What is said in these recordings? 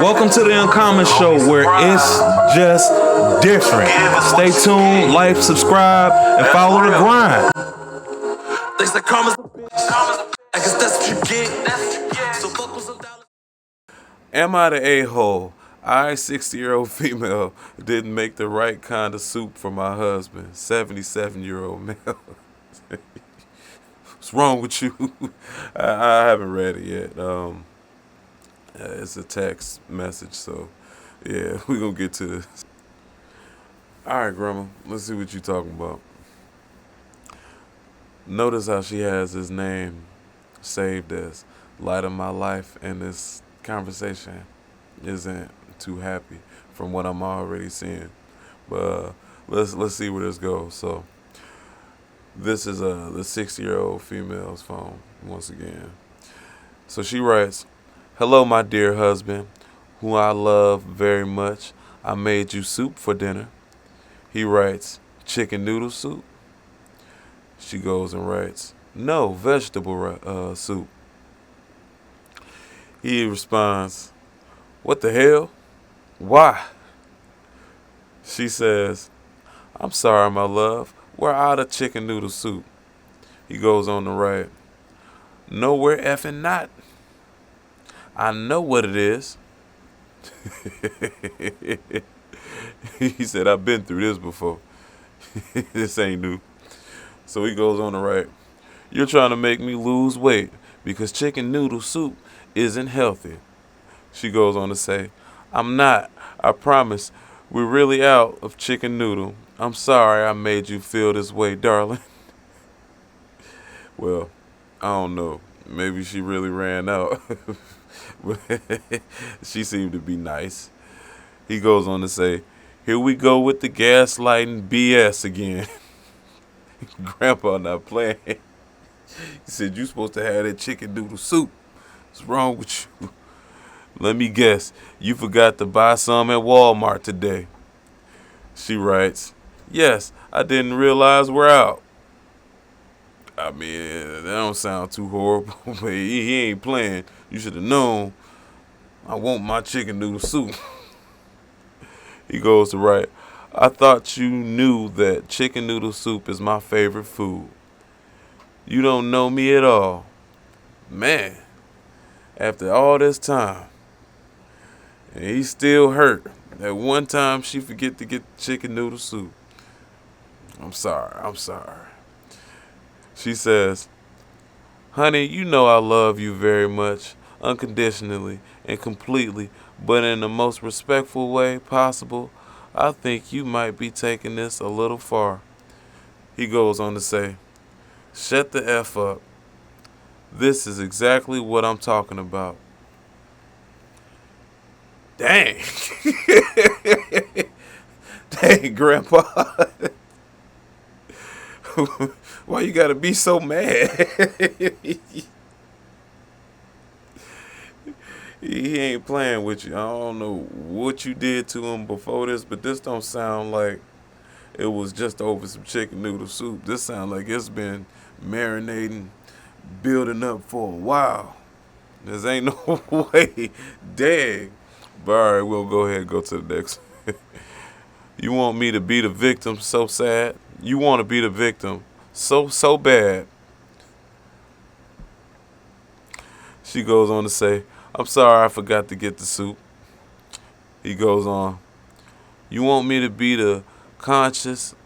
Welcome to the Uncommon Show, where it's just different. Stay tuned, like, subscribe, and follow the grind. They say karma's a bitch. I guess that's what you get. So fuck with some dollars. Am I the a-hole? I, 60-year-old female, didn't make the right kind of soup for my husband, 77-year-old male. What's wrong with you? I haven't read it yet. It's a text message, so yeah, we're going to get to this. All right, Grandma, let's see what you're talking about. Notice how she has his name saved as light of my life, and this conversation isn't too happy from what I'm already seeing. But let's see where this goes. So this is the 60-year-old female's phone once again. So she writes, "Hello, my dear husband, who I love very much. I made you soup for dinner." He writes, "Chicken noodle soup?" She goes and writes, "No, vegetable soup." He responds, "What the hell? Why?" She says, "I'm sorry, my love. We're out of chicken noodle soup." He goes on to write, "No, we're effing not. I know what it is." He said, "I've been through this before. This ain't new." So he goes on to write, "You're trying to make me lose weight because chicken noodle soup isn't healthy." She goes on to say, "I'm not. I promise. We're really out of chicken noodle. I'm sorry I made you feel this way, darling." Well, I don't know. Maybe she really ran out. She seemed to be nice. He goes on to say, "Here we go with the gaslighting BS again." Grandpa not playing. He said, "You supposed to have that chicken noodle soup. What's wrong with you?" "Let me guess. You forgot to buy some at Walmart today." She writes, "Yes, I didn't realize we're out." I mean, that don't sound too horrible, but he ain't playing. You should have known. I want my chicken noodle soup. He goes to write, "I thought you knew that chicken noodle soup is my favorite food. You don't know me at all." Man, after all this time, and he's still hurt. That one time she forget to get chicken noodle soup. I'm sorry. She says, "Honey, you know I love you very much, unconditionally and completely, but in the most respectful way possible. I think you might be taking this a little far." He goes on to say, "Shut the F up. This is exactly what I'm talking about." Dang. Dang, Grandpa. Why you gotta be so mad? He ain't playing with you. I don't know what you did to him before this, but this don't sound like it was just over some chicken noodle soup. This sounds like it's been marinating, building up for a while. There ain't no way. Dang. But all right, we'll go ahead and go to the next. You want me to be the victim so sad? You want to be the victim so bad. She goes on to say, "I'm sorry I forgot to get the soup." He goes on, "You want me to be the conscious?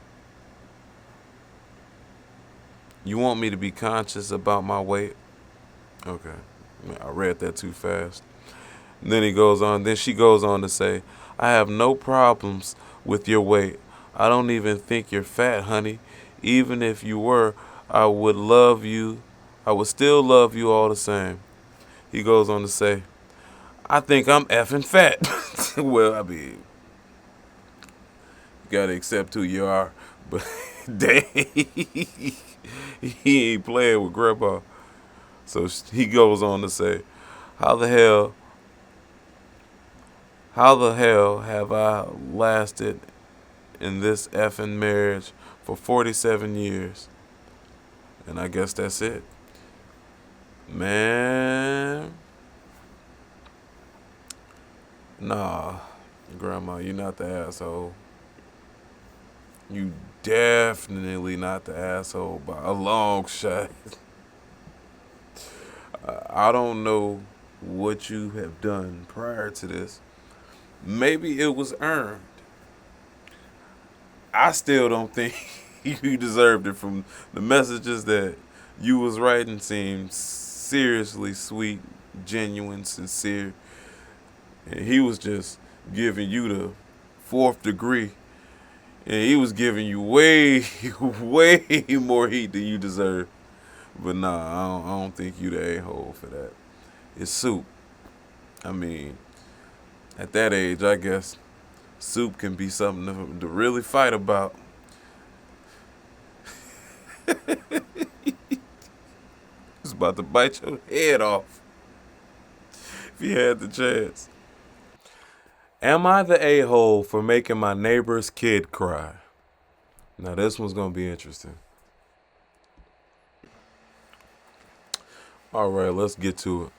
You want me to be conscious about my weight?" Okay, I read that too fast. And then she goes on to say, "I have no problems with your weight. I don't even think you're fat, honey. Even if you were, I would love you. I would still love you all the same." He goes on to say, "I think I'm effing fat." Well, I mean, you gotta accept who you are. But dang, he ain't playing with Grandpa. So he goes on to say, How the hell have I lasted in this effing marriage for 47 years?" And I guess that's it. Man, Nah, grandma, you're not the asshole. You definitely not the asshole by a long shot. I don't know what you have done prior to this. Maybe it was earned. I still don't think you deserved it. From the messages that you was writing seemed seriously sweet, genuine, sincere. And he was just giving you the fourth degree. And he was giving you way, way more heat than you deserve. But nah, I don't think you the a-hole for that. It's soup. I mean, at that age, I guess soup can be something to really fight about. It's about to bite your head off if you had the chance. Am I the a-hole for making my neighbor's kid cry? Now, this one's going to be interesting. All right, let's get to it.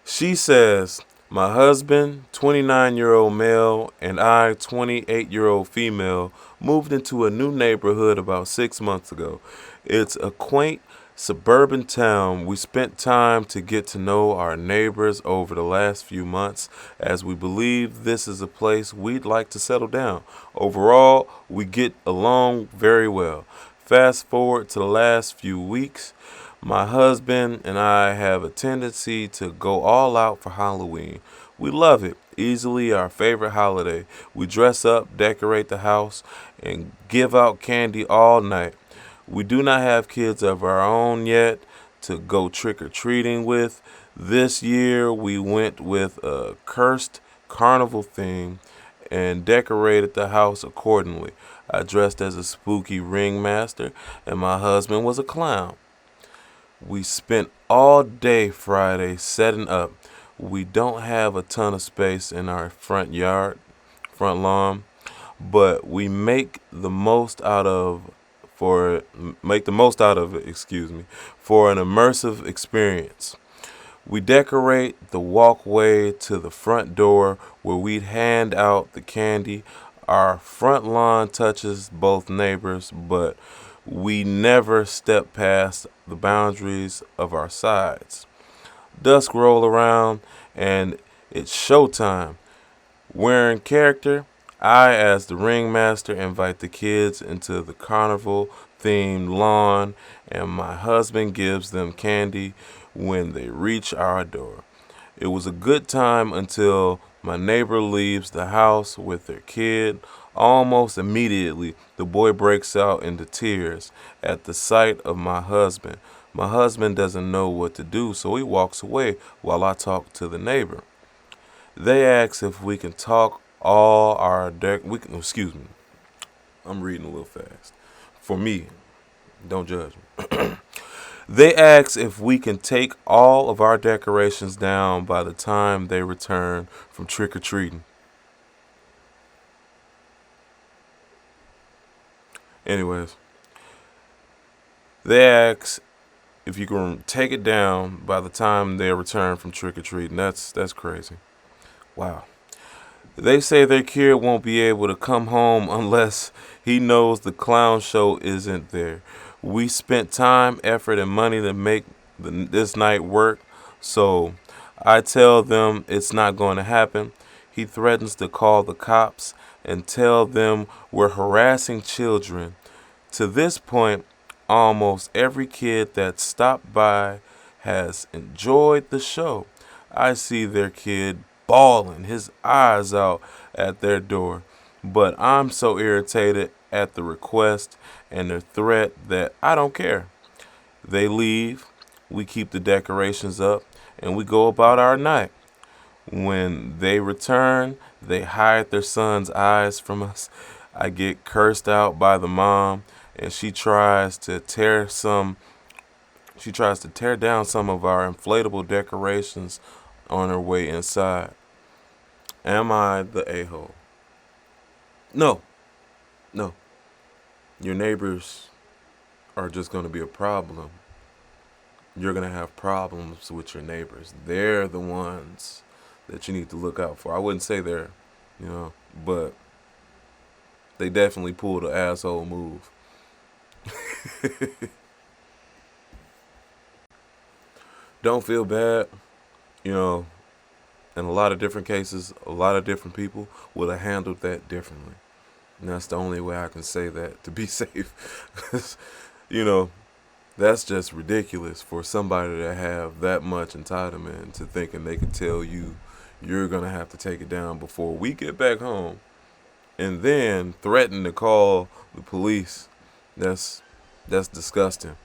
She says, my husband, 29-year-old male, and I, 28-year-old female, moved into a new neighborhood about 6 months ago. It's a quaint suburban town. We spent time to get to know our neighbors over the last few months, as we believe this is a place we'd like to settle down. Overall, we get along very well. Fast forward to the last few weeks. My husband and I have a tendency to go all out for Halloween. We love it. Easily our favorite holiday. We dress up, decorate the house, and give out candy all night. We do not have kids of our own yet to go trick-or-treating with. This year we went with a cursed carnival theme and decorated the house accordingly. I dressed as a spooky ringmaster, and my husband was a clown. We spent all day Friday setting up. We don't have a ton of space in our front lawn, but we make the most out of it, for an immersive experience. We decorate the walkway to the front door where we'd hand out the candy. Our front lawn touches both neighbors, but we never step past the boundaries of our sides. Dusk roll around and it's showtime. Wearing character, I, as the ringmaster, invite the kids into the carnival themed lawn, and my husband gives them candy when they reach our door. It was a good time until my neighbor leaves the house with their kid. Almost immediately, the boy breaks out into tears at the sight of my husband. My husband doesn't know what to do, so he walks away while I talk to the neighbor. They ask if we can talk all our excuse me. I'm reading a little fast. For me, don't judge me. They ask if we can take all of our decorations down by the time they return from trick-or-treating. Anyways, they ask if you can take it down by the time they return from trick-or-treating. That's crazy. Wow. They say their kid won't be able to come home unless he knows the clown show isn't there. We spent time, effort, and money to make this night work, so I tell them it's not going to happen. He threatens to call the cops and tell them we're harassing children. To this point, almost every kid that stopped by has enjoyed the show. I see their kid bawling his eyes out at their door, but I'm so irritated at the request and the threat that I don't care. They leave, we keep the decorations up, and we go about our night. When they return, they hide their son's eyes from us. I get cursed out by the mom, and she tries to tear down some of our inflatable decorations on her way inside. Am I the a-hole? No. No. Your neighbors are just going to be a problem. You're going to have problems with your neighbors. They're the ones that you need to look out for. I wouldn't say they're, but they definitely pulled an asshole move. Don't feel bad. In a lot of different cases, a lot of different people would have handled that differently. And that's the only way I can say that to be safe. 'Cause, that's just ridiculous for somebody to have that much entitlement to thinking they could tell you you're going to have to take it down before we get back home and then threaten to call the police. That's disgusting,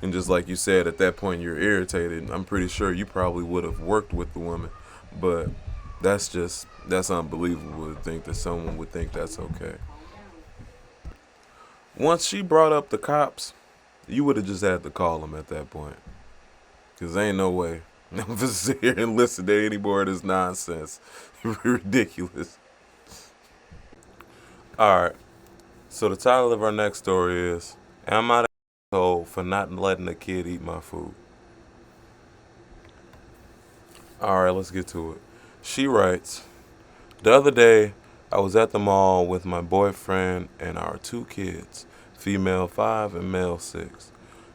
And just like you said, at that point you're irritated. I'm pretty sure you probably would have worked with the woman, but that's unbelievable to think that someone would think that's okay. Once she brought up the cops, you would have just had to call them at that point. Because ain't no way I'm just sit here and listen to any more of this nonsense. Ridiculous. Alright, so the title of our next story is, Am I the asshole for not letting a kid eat my food? Alright, let's get to it. She writes, The other day, I was at the mall with my boyfriend and our 2 kids, female 5 and male 6.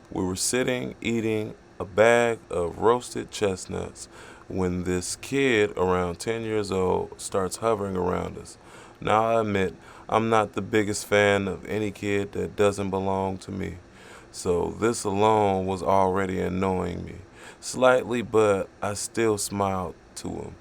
We were sitting eating a bag of roasted chestnuts when this kid around 10 years old starts hovering around us. Now I admit I'm not the biggest fan of any kid that doesn't belong to me, so this alone was already annoying me slightly, but I still smiled to him.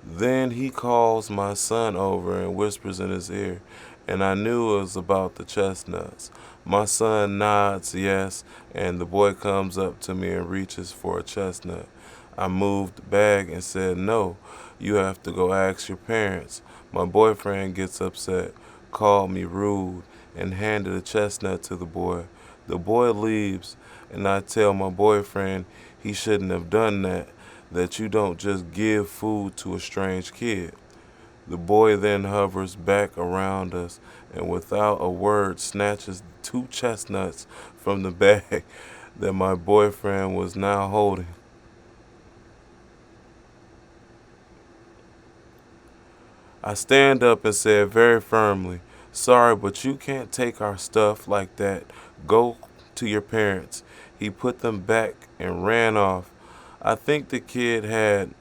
Then he calls my son over and whispers in his ear, and I knew it was about the chestnuts. My son nods yes, and the boy comes up to me and reaches for a chestnut. I moved the bag and said, No, you have to go ask your parents. My boyfriend gets upset, called me rude, and handed a chestnut to the boy. The boy leaves, and I tell my boyfriend he shouldn't have done that you don't just give food to a strange kid. The boy then hovers back around us and without a word snatches 2 chestnuts from the bag that my boyfriend was now holding. I stand up and said very firmly, Sorry, but you can't take our stuff like that. Go to your parents. He put them back and ran off. I think the kid had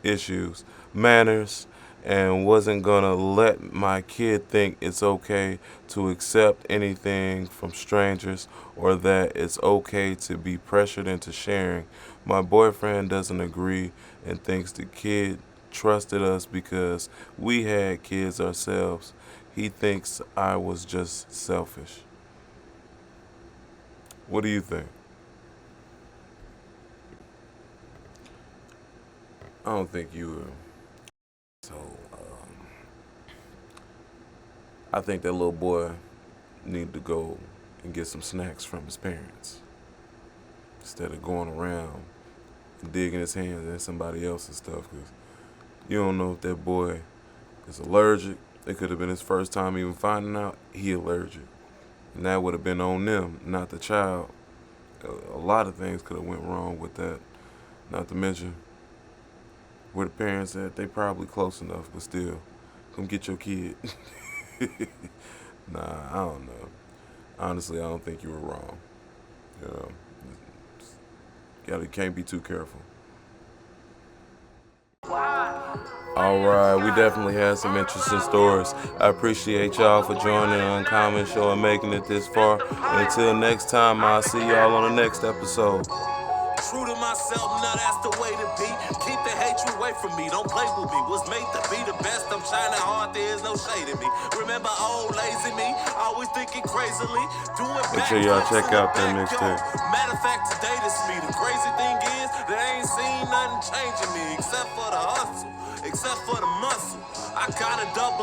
issues, manners, and wasn't gonna let my kid think it's okay to accept anything from strangers or that it's okay to be pressured into sharing. My boyfriend doesn't agree and thinks the kid trusted us because we had kids ourselves. He thinks I was just selfish. What do you think? I don't think you were. So, I think that little boy needed to go and get some snacks from his parents instead of going around and digging his hands in somebody else's stuff. Because you don't know if that boy is allergic. It could have been his first time even finding out he allergic. And that would have been on them, not the child. A lot of things could have went wrong with that. Not to mention where the parents at, they probably close enough, but still, come get your kid. Nah, I don't know. Honestly, I don't think you were wrong. You can't be too careful. Alright, we definitely had some interesting stories. I appreciate y'all for joining the Uncommon Show and making it this far. And until next time, I'll see y'all on the next episode. True to myself, now that's the way to be. Keep the hatred away from me, don't play with me. Was made to be the best, I'm shining hard, there's no shade in me. Remember old lazy me, always thinking crazily. Make sure y'all check out that mixtape. Matter of fact, today this me. The crazy thing is that I ain't seen nothing changing me except for the hustle, except for the muscle. I got a double